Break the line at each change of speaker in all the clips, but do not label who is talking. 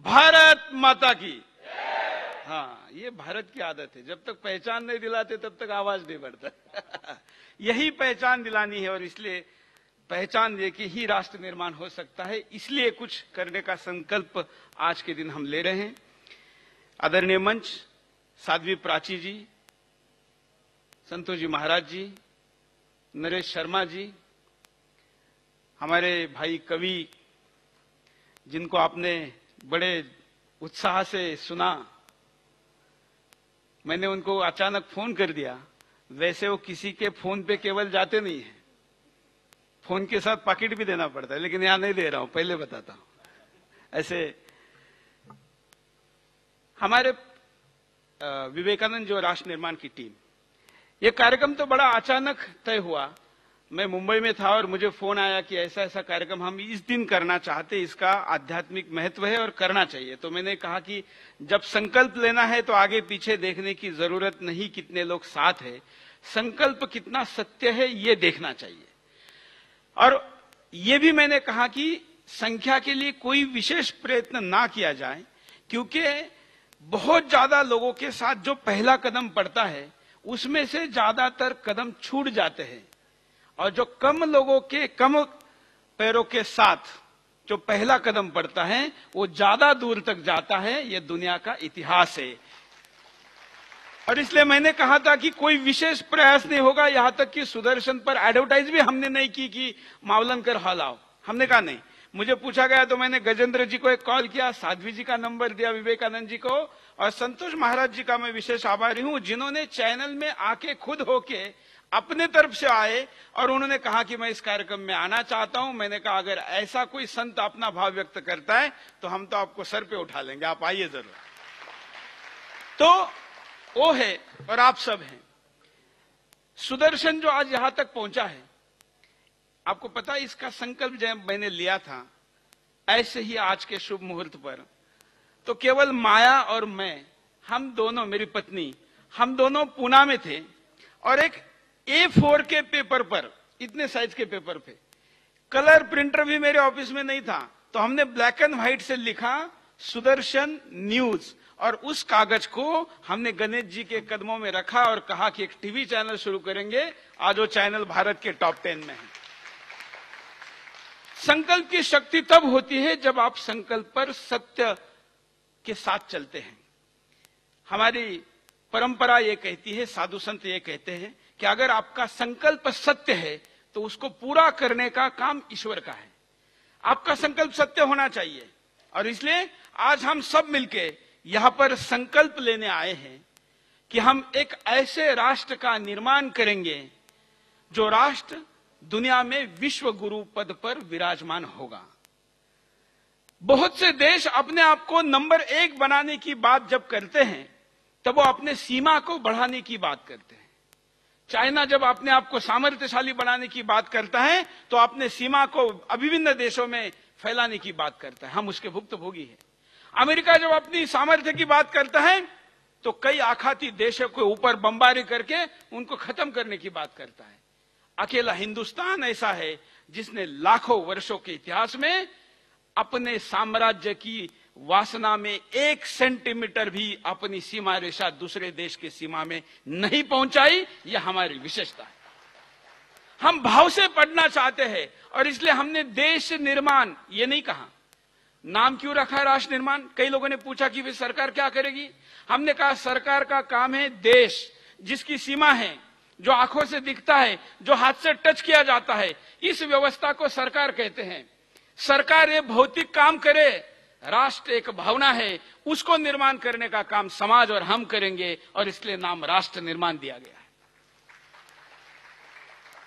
भारत माता की। हाँ, ये भारत की आदत है, जब तक पहचान नहीं दिलाते तब तक आवाज नहीं बढ़ता। यही पहचान दिलानी है और इसलिए पहचान देके ही राष्ट्र निर्माण हो सकता है। इसलिए कुछ करने का संकल्प आज के दिन हम ले रहे हैं। आदरणीय मंच, साध्वी प्राची जी, संतोष जी महाराज जी, नरेश शर्मा जी, हमारे भाई कवि जिनको आपने बड़े उत्साह से सुना, मैंने उनको अचानक फोन कर दिया। वैसे वो किसी के फोन पे केवल जाते नहीं है, फोन के साथ पैकेट भी देना पड़ता है, लेकिन यहां नहीं दे रहा हूं, पहले बताता हूं। ऐसे हमारे विवेकानंद जो राष्ट्र निर्माण की टीम, ये कार्यक्रम तो बड़ा अचानक तय हुआ। मैं मुंबई में था और मुझे फोन आया कि ऐसा ऐसा कार्यक्रम हम इस दिन करना चाहते, इसका आध्यात्मिक महत्व है और करना चाहिए। तो मैंने कहा कि जब संकल्प लेना है तो आगे पीछे देखने की जरूरत नहीं, कितने लोग साथ है, संकल्प कितना सत्य है ये देखना चाहिए। और ये भी मैंने कहा कि संख्या के लिए कोई विशेष प्रयत्न ना किया जाए, क्योंकि बहुत ज्यादा लोगों के साथ जो पहला कदम पड़ता है उसमें से ज्यादातर कदम छूट जाते हैं, और जो कम लोगों के कम पैरों के साथ जो पहला कदम पड़ता है वो ज्यादा दूर तक जाता है। ये दुनिया का इतिहास है। और इसलिए मैंने कहा था कि कोई विशेष प्रयास नहीं होगा। यहां तक कि सुदर्शन पर एडवर्टाइज भी हमने नहीं की कि मावलनकर हॉल आओ, हमने कहा नहीं। मुझे पूछा गया तो मैंने गजेंद्र जी को एक कॉल किया, साध्वी जी का नंबर दिया, विवेकानंद जी को, और संतोष महाराज जी का मैं विशेष आभारी हूं, जिन्होंने चैनल में आके खुद होके अपने तरफ से आए और उन्होंने कहा कि मैं इस कार्यक्रम में आना चाहता हूं। मैंने कहा अगर ऐसा कोई संत अपना भाव व्यक्त करता है तो हम तो आपको सर पे उठा लेंगे, आप आइए जरूर। तो वो है और आप सब हैं। सुदर्शन जो आज यहां तक पहुंचा है, आपको पता है इसका संकल्प जब मैंने लिया था, ऐसे ही आज के शुभ मुहूर्त पर, तो केवल माया और मैं, हम दोनों, मेरी पत्नी, हम दोनों पूना में थे और एक A4 के पेपर पर, इतने साइज के पेपर पे, कलर प्रिंटर भी मेरे ऑफिस में नहीं था, तो हमने ब्लैक एंड व्हाइट से लिखा सुदर्शन न्यूज, और उस कागज को हमने गणेश जी के कदमों में रखा और कहा कि एक टीवी चैनल शुरू करेंगे। आज वो चैनल भारत के टॉप 10 में है। संकल्प की शक्ति तब होती है जब आप संकल्प पर सत्य के साथ चलते हैं। हमारी परंपरा ये कहती है, साधु संत ये कहते हैं कि अगर आपका संकल्प सत्य है तो उसको पूरा करने का काम ईश्वर का है। आपका संकल्प सत्य होना चाहिए। और इसलिए आज हम सब मिलके यहां पर संकल्प लेने आए हैं कि हम एक ऐसे राष्ट्र का निर्माण करेंगे जो राष्ट्र दुनिया में विश्व गुरु पद पर विराजमान होगा। बहुत से देश अपने आप को नंबर 1 बनाने की बात जब करते हैं तब वो अपने सीमा को बढ़ाने की बात करते हैं। चाइना जब अपने आप को सामर्थ्यशाली बनाने की बात करता है तो अपने सीमा को विभिन्न देशों में फैलाने की बात करता है, हम उसके भुक्तभोगी हैं। अमेरिका जब अपनी सामर्थ्य की बात करता है तो कई आखाती देशों के ऊपर बमबारी करके उनको खत्म करने की बात करता है। अकेला हिंदुस्तान ऐसा है जिसने लाखों वर्षों के इतिहास में अपने साम्राज्य की वासना में 1 सेंटीमीटर भी अपनी सीमा रेखा दूसरे देश की सीमा में नहीं पहुंचाई। यह हमारी विशेषता है। हम भाव से पढ़ना चाहते हैं और इसलिए हमने देश निर्माण ये नहीं कहा। नाम क्यों रखा है राष्ट्र निर्माण? कई लोगों ने पूछा कि वे सरकार क्या करेगी। हमने कहा सरकार का काम है देश जिसकी सीमा है, जो आंखों से दिखता है, जो हाथ से टच किया जाता है, इस व्यवस्था को सरकार कहते हैं। सरकार ये भौतिक काम करे, राष्ट्र एक भावना है, उसको निर्माण करने का काम समाज और हम करेंगे, और इसलिए नाम राष्ट्र निर्माण दिया गया है।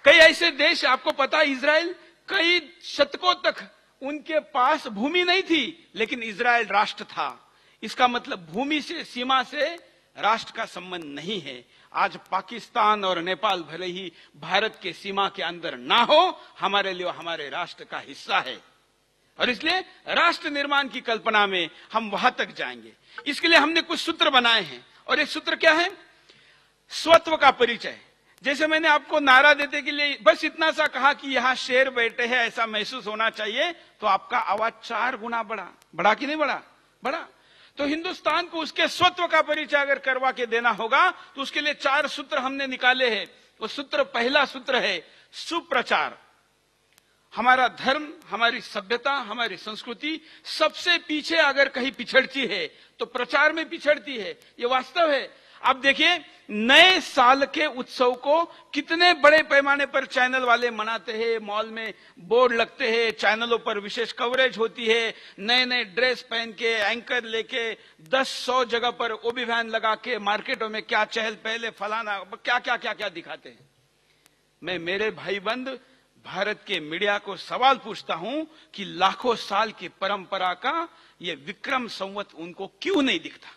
कई ऐसे देश, आपको पता है इजराइल, कई शतकों तक उनके पास भूमि नहीं थी, लेकिन इजराइल राष्ट्र था। इसका मतलब भूमि से, सीमा से राष्ट्र का संबंध नहीं है। आज पाकिस्तान और नेपाल भले ही भारत के सीमा के अंदर ना हो, हमारे लिए हमारे राष्ट्र का हिस्सा है। और इसलिए राष्ट्र निर्माण की कल्पना में हम वहां तक जाएंगे। इसके लिए हमने कुछ सूत्र बनाए हैं, और एक सूत्र क्या है? स्वत्व का परिचय। जैसे मैंने आपको नारा देते के लिए बस इतना सा कहा कि यहां शेर बैठे हैं ऐसा महसूस होना चाहिए, तो आपका आवाज 4 गुना बढ़ा कि नहीं बढ़ा? बड़ा। तो हिंदुस्तान को उसके स्वत्व का परिचय अगर करवा के देना होगा तो उसके लिए 4 सूत्र हमने निकाले हैं। वो सूत्र, पहला सूत्र है सुप्रचार। हमारा धर्म, हमारी सभ्यता, हमारी संस्कृति सबसे पीछे अगर कहीं पिछड़ती है तो प्रचार में पिछड़ती है, ये वास्तव है। आप देखिए, नए साल के उत्सव को कितने बड़े पैमाने पर चैनल वाले मनाते हैं, मॉल में बोर्ड लगते हैं, चैनलों पर विशेष कवरेज होती है, नए नए ड्रेस पहन के एंकर लेके 10-100 जगह पर ओबी वैन लगा के मार्केटों में क्या चहल पहले, फलाना क्या क्या क्या क्या दिखाते हैं। मैं मेरे भाई बंद भारत के मीडिया को सवाल पूछता हूं कि लाखों साल की परंपरा का ये विक्रम संवत उनको क्यों नहीं दिखता।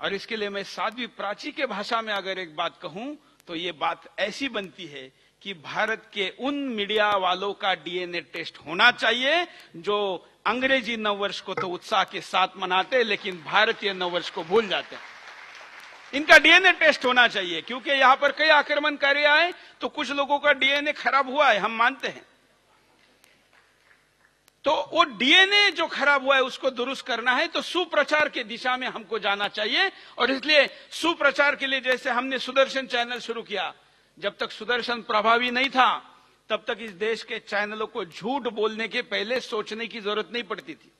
और इसके लिए मैं साध्वी प्राची के भाषा में अगर एक बात कहूं तो ये बात ऐसी बनती है कि भारत के उन मीडिया वालों का डीएनए टेस्ट होना चाहिए जो अंग्रेजी नववर्ष को तो उत्साह के साथ मनाते लेकिन भारतीय नववर्ष को भूल जाते हैं। इनका डीएनए टेस्ट होना चाहिए, क्योंकि यहां पर कई आक्रमणकारी आए तो कुछ लोगों का डीएनए खराब हुआ है, हम मानते हैं। तो वो डीएनए जो खराब हुआ है उसको दुरुस्त करना है, तो सुप्रचार की दिशा में हमको जाना चाहिए। और इसलिए सुप्रचार के लिए जैसे हमने सुदर्शन चैनल शुरू किया, जब तक सुदर्शन प्रभावी नहीं था तब तक इस देश के चैनलों को झूठ बोलने के पहले सोचने की जरूरत नहीं पड़ती थी।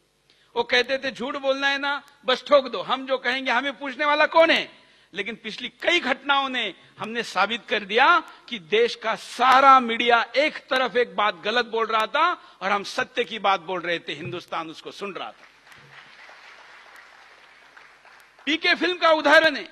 वो कहते थे झूठ बोलना है ना, बस ठोक दो, हम जो कहेंगे हमें पूछने वाला कौन है। लेकिन पिछली कई घटनाओं ने हमने साबित कर दिया कि देश का सारा मीडिया एक तरफ एक बात गलत बोल रहा था और हम सत्य की बात बोल रहे थे, हिंदुस्तान उसको सुन रहा था। पीके फिल्म का उदाहरण है।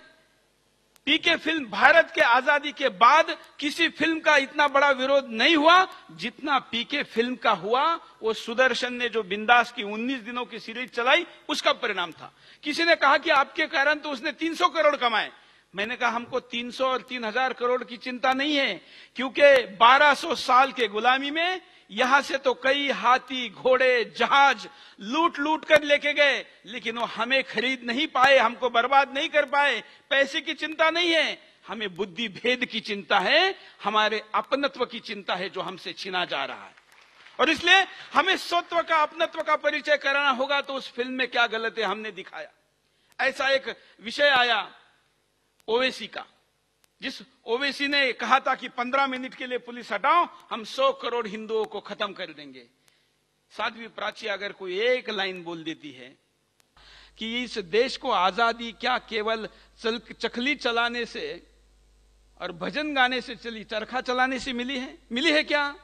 पीके फिल्म, भारत के आजादी के बाद किसी फिल्म का इतना बड़ा विरोध नहीं हुआ जितना पीके फिल्म का हुआ। वो सुदर्शन ने जो बिंदास की 19 दिनों की सीरीज चलाई उसका परिणाम था। किसी ने कहा कि आपके कारण तो उसने 300 करोड़ कमाए। मैंने कहा हमको 300 और 3000 करोड़ की चिंता नहीं है, क्योंकि 1200 साल के गुलामी में यहां से तो कई हाथी, घोड़े, जहाज लूट लूट कर लेके गए, लेकिन वो हमें खरीद नहीं पाए, हमको बर्बाद नहीं कर पाए। पैसे की चिंता नहीं है, हमें बुद्धि भेद की चिंता है, हमारे अपनत्व की चिंता है जो हमसे छीना जा रहा है। और इसलिए हमें स्वत्व का, अपनत्व का परिचय कराना होगा। तो उस फिल्म में क्या गलत है हमने दिखाया। ऐसा एक विषय आया ओवैसी का, जिस ओवैसी ने कहा था कि 15 मिनट के लिए पुलिस हटाओ, हम 100 करोड़ हिंदुओं को खत्म कर देंगे। साध्वी प्राची अगर कोई एक लाइन बोल देती है कि इस देश को आजादी क्या केवल चखली चलाने से और भजन गाने से चली, चरखा चलाने से मिली है? मिली है क्या?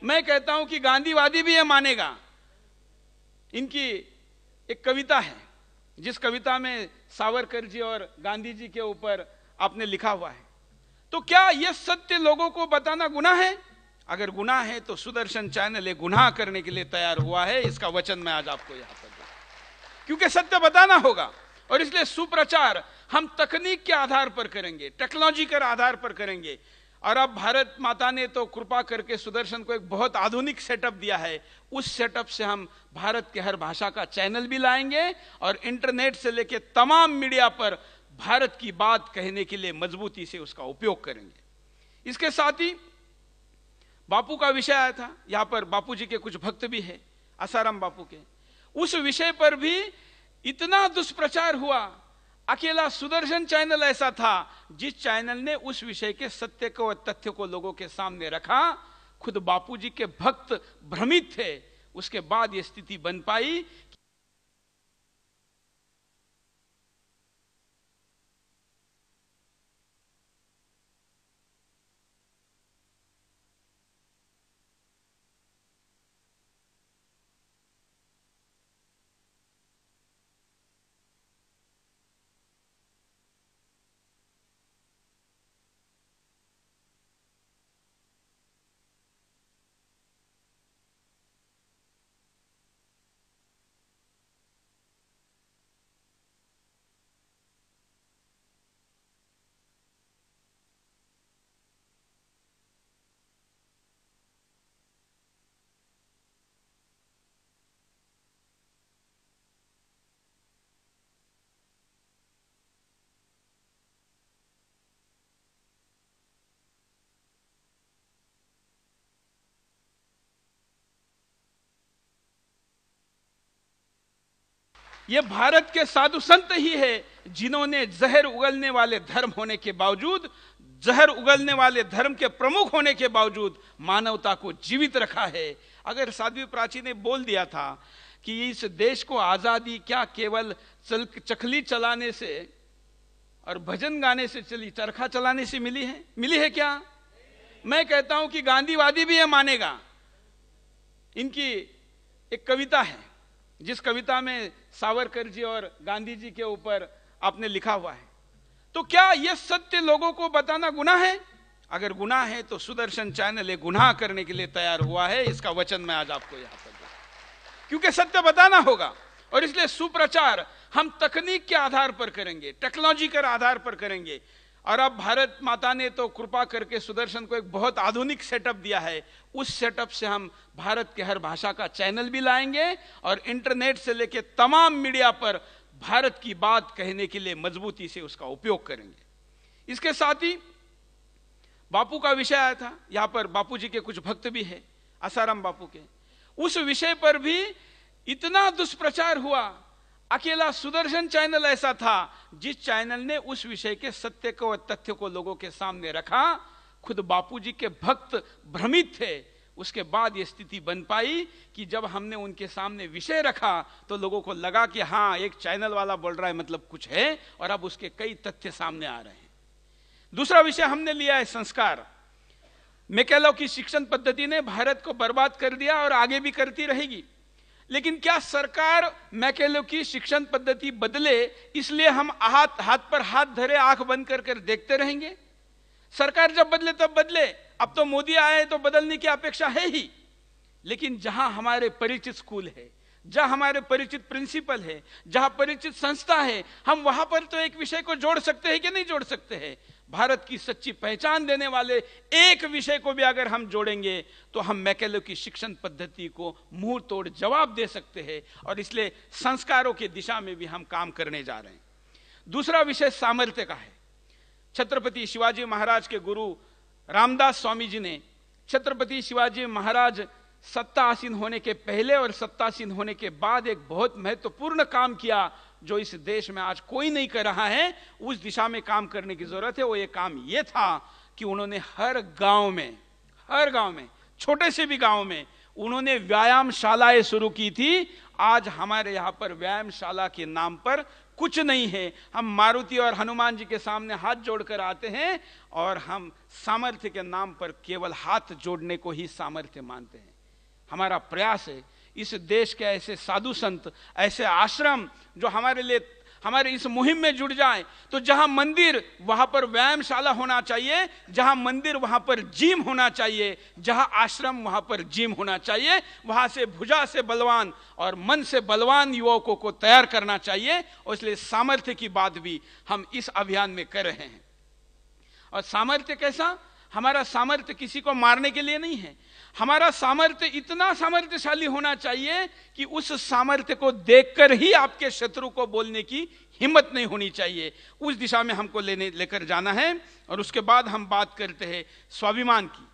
मैं कहता हूं कि गांधीवादी भी यह मानेगा। इनकी एक कविता है जिस कविता में सावरकर जी और गांधी जी के ऊपर आपने लिखा हुआ है। तो क्या यह सत्य लोगों को बताना गुनाह है? अगर गुनाह है तो सुदर्शन चैनल एक गुनाह करने के लिए तैयार हुआ है। इसका वचन मैं आज आपको यहां पर दूं, क्योंकि सत्य बताना होगा। और इसलिए सुप्रचार हम तकनीक के आधार पर करेंगे, टेक्नोलॉजी के आधार पर करेंगे। और अब भारत माता ने तो कृपा करके सुदर्शन को एक बहुत आधुनिक सेटअप दिया है। उस सेटअप से हम भारत के हर भाषा का चैनल भी लाएंगे और इंटरनेट से लेकर तमाम मीडिया पर भारत की बात कहने के लिए मजबूती से उसका उपयोग करेंगे। इसके साथ ही बापू का विषय आया था, यहां पर बापू जी के कुछ भक्त भी है, आसाराम बापू के। उस विषय पर भी इतना दुष्प्रचार हुआ। अकेला सुदर्शन चैनल ऐसा था जिस चैनल ने उस विषय के सत्य को और तथ्य को लोगों के सामने रखा। खुद बापू जी के भक्त भ्रमित थे। उसके बाद यह स्थिति बन पाई ये भारत के साधु संत ही है जिन्होंने जहर उगलने वाले धर्म होने के बावजूद, जहर उगलने वाले धर्म के प्रमुख होने के बावजूद मानवता को जीवित रखा है। अगर साध्वी प्राची ने बोल दिया था कि इस देश को आजादी क्या केवल चखली चलाने से और भजन गाने से चली, चरखा चलाने से मिली है क्या? मैं कहता हूं कि गांधीवादी भी ये मानेगा। इनकी एक कविता है जिस कविता में सावरकर जी और गांधी जी के ऊपर आपने लिखा हुआ है। तो क्या यह सत्य लोगों को बताना गुनाह है? अगर गुनाह है तो सुदर्शन चैनल एक गुनाह करने के लिए तैयार हुआ है। इसका वचन मैं आज आपको यहां पर दूं, क्योंकि सत्य बताना होगा। और इसलिए सुप्रचार हम तकनीक के आधार पर करेंगे, टेक्नोलॉजी के आधार पर करेंगे। और अब भारत माता ने तो कृपा करके सुदर्शन को एक बहुत आधुनिक सेटअप दिया है। उस सेटअप से हम भारत के हर भाषा का चैनल भी लाएंगे और इंटरनेट से लेकर तमाम मीडिया पर भारत की बात कहने के लिए मजबूती से उसका उपयोग करेंगे। इसके साथ ही बापू का विषय आया था, यहां पर बापू जी के कुछ भक्त भी है, आसाराम बापू के। उस विषय पर भी इतना दुष्प्रचार हुआ। अकेला सुदर्शन चैनल ऐसा था जिस चैनल ने उस विषय के सत्य को और तथ्य को लोगों के सामने रखा। खुद बापूजी के भक्त भ्रमित थे। उसके बाद यह स्थिति बन पाई कि जब हमने उनके सामने विषय रखा तो लोगों को लगा कि हां, एक चैनल वाला बोल रहा है मतलब कुछ है, और अब उसके कई तथ्य सामने आ रहे हैं। दूसरा विषय हमने लिया है संस्कार। मैकेलो की शिक्षण पद्धति ने भारत को बर्बाद कर दिया और आगे भी करती रहेगी। लेकिन क्या सरकार मैकेलो की शिक्षण पद्धति बदले इसलिए हम हाथ पर हाथ धरे आंख बंद कर देखते रहेंगे? सरकार जब बदले तब बदले। अब तो मोदी आए तो बदलने की अपेक्षा है ही। लेकिन जहां हमारे परिचित स्कूल है, जहां हमारे परिचित प्रिंसिपल है, जहां परिचित संस्था है, हम वहां पर तो एक विषय को जोड़ सकते हैं कि नहीं जोड़ सकते हैं? भारत की सच्ची पहचान देने वाले एक विषय को भी अगर हम जोड़ेंगे तो हम मैकेलो की शिक्षण पद्धति को मुंह तोड़ जवाब दे सकते हैं। और इसलिए संस्कारों की दिशा में भी हम काम करने जा रहे हैं। दूसरा विषय सामर्थ्य का है। छत्रपति शिवाजी महाराज के गुरु रामदास स्वामी जी ने छत्रपति शिवाजी महाराज सत्ता आसीन होने के पहले और सत्तासीन होने के बाद एक बहुत महत्वपूर्ण काम किया जो इस देश में आज कोई नहीं कर रहा है। उस दिशा में काम करने की जरूरत है। वो ये काम ये था कि उन्होंने हर गांव में छोटे से भी गांव में उन्होंने व्यायामशालाएं शुरू की थी। आज हमारे यहां पर व्यायामशाला के नाम पर कुछ नहीं है। हम मारुति और हनुमान जी के सामने हाथ जोड़कर आते हैं और हम सामर्थ्य के नाम पर केवल हाथ जोड़ने को ही सामर्थ्य मानते हैं। हमारा प्रयास है इस देश के ऐसे साधु संत, ऐसे आश्रम जो हमारे लिए हमारे इस मुहिम में जुड़ जाए। तो जहां मंदिर वहां पर व्यायामशाला होना चाहिए, जहां मंदिर वहां पर जिम होना चाहिए, जहां आश्रम वहां पर जिम होना चाहिए। वहां से भुजा से बलवान और मन से बलवान युवकों को तैयार करना चाहिए। और इसलिए सामर्थ्य की बात भी हम इस अभियान में कर रहे हैं। और सामर्थ्य कैसा? हमारा सामर्थ्य किसी को मारने के लिए नहीं है। हमारा सामर्थ्य इतना सामर्थ्यशाली होना चाहिए कि उस सामर्थ्य को देखकर ही आपके शत्रु को बोलने की हिम्मत नहीं होनी चाहिए। उस दिशा में हमको लेकर जाना है। और उसके बाद हम बात करते हैं स्वाभिमान की।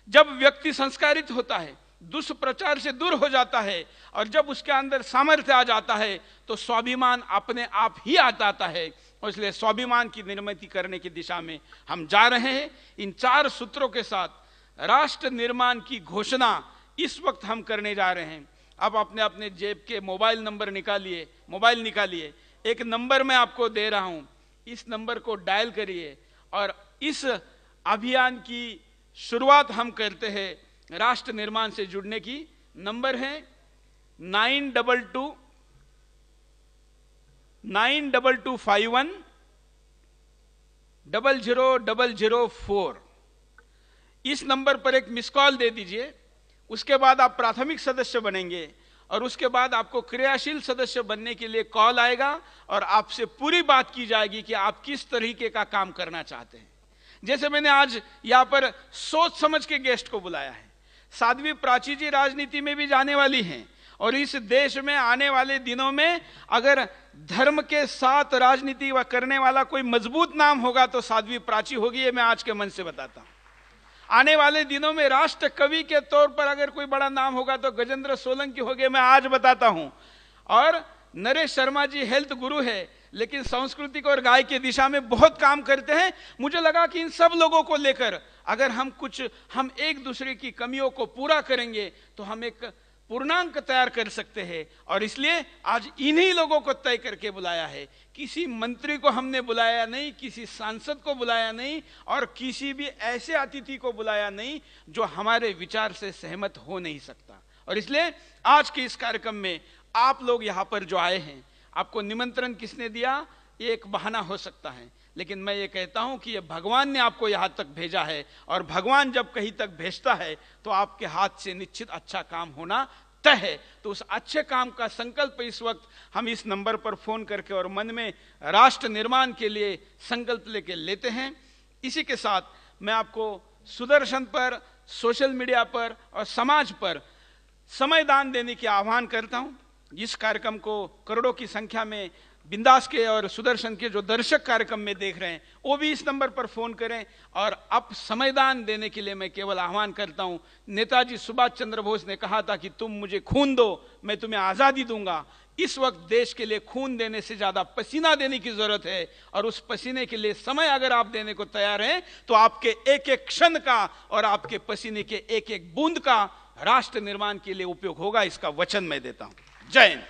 जब व्यक्ति संस्कारित होता है, दुष्प्रचार से दूर हो जाता है और जब उसके अंदर सामर्थ्य आ जाता है तो स्वाभिमान अपने आप ही आता है। और इसलिए स्वाभिमान की निर्मित करने की दिशा में हम जा रहे हैं। इन 4 सूत्रों के साथ राष्ट्र निर्माण की घोषणा इस वक्त हम करने जा रहे हैं। अब अपने अपने जेब के मोबाइल निकालिए। एक नंबर मैं आपको दे रहा हूं, इस नंबर को डायल करिए और इस अभियान की शुरुआत हम करते हैं राष्ट्र निर्माण से जुड़ने की। नंबर है 9251 00004। इस नंबर पर एक मिस कॉल दे दीजिए। उसके बाद आप प्राथमिक सदस्य बनेंगे और उसके बाद आपको क्रियाशील सदस्य बनने के लिए कॉल आएगा और आपसे पूरी बात की जाएगी कि आप किस तरीके का काम करना चाहते हैं। जैसे मैंने आज यहां पर सोच समझ के गेस्ट को बुलाया है। साध्वी प्राची जी राजनीति में भी जाने वाली हैं और इस देश में आने वाले दिनों में अगर धर्म के साथ राजनीति करने वाला कोई मजबूत नाम होगा तो साध्वी प्राची होगी। ये मैं आज के मन से बताता हूं। आने वाले दिनों में राष्ट्र कवि के तौर पर अगर कोई बड़ा नाम होगा तो गजेंद्र सोलंकी हो गए, मैं आज बताता हूं। और नरेश शर्मा जी हेल्थ गुरु है, लेकिन सांस्कृतिक और गाय की दिशा में बहुत काम करते हैं। मुझे लगा कि इन सब लोगों को लेकर अगर हम एक दूसरे की कमियों को पूरा करेंगे तो हम एक पूर्णांक तैयार कर सकते हैं। और इसलिए आज इन्हीं लोगों को तय करके बुलाया है। किसी मंत्री को हमने बुलाया नहीं, किसी सांसद को बुलाया नहीं, और किसी भी ऐसे अतिथि को बुलाया नहीं जो हमारे विचार से सहमत हो नहीं सकता। और इसलिए आज के इस कार्यक्रम में आप लोग यहाँ पर जो आए हैं, आपको निमंत्रण किसने दिया ये एक बहाना हो सकता है, लेकिन मैं ये कहता हूं कि ये भगवान ने आपको यहाँ तक भेजा है, और भगवान जब कहीं तक भेजता है तो आपके हाथ से निश्चित अच्छा काम होना तय है। तो उस अच्छे काम का संकल्प इस वक्त हम इस नंबर पर फोन करके और मन में राष्ट्र निर्माण के लिए संकल्प लेके लेते हैं। इसी के साथ मैं आपको सुदर्शन पर, सोशल मीडिया पर और समाज पर समय दान देने की आह्वान करता हूं। इस कार्यक्रम को करोड़ों की संख्या में बिंदास के और सुदर्शन के जो दर्शक कार्यक्रम में देख रहे हैं वो भी इस नंबर पर फोन करें। और अब समयदान देने के लिए मैं केवल आह्वान करता हूं। नेताजी सुभाष चंद्र बोस ने कहा था कि तुम मुझे खून दो, मैं तुम्हें आजादी दूंगा। इस वक्त देश के लिए खून देने से ज्यादा पसीना देने की जरूरत है, और उस पसीने के लिए समय अगर आप देने को तैयार हैं तो आपके एक एक क्षण का और आपके पसीने के एक एक बूंद का राष्ट्र निर्माण के लिए उपयोग होगा। इसका वचन मैं देता हूं। जय हिंद।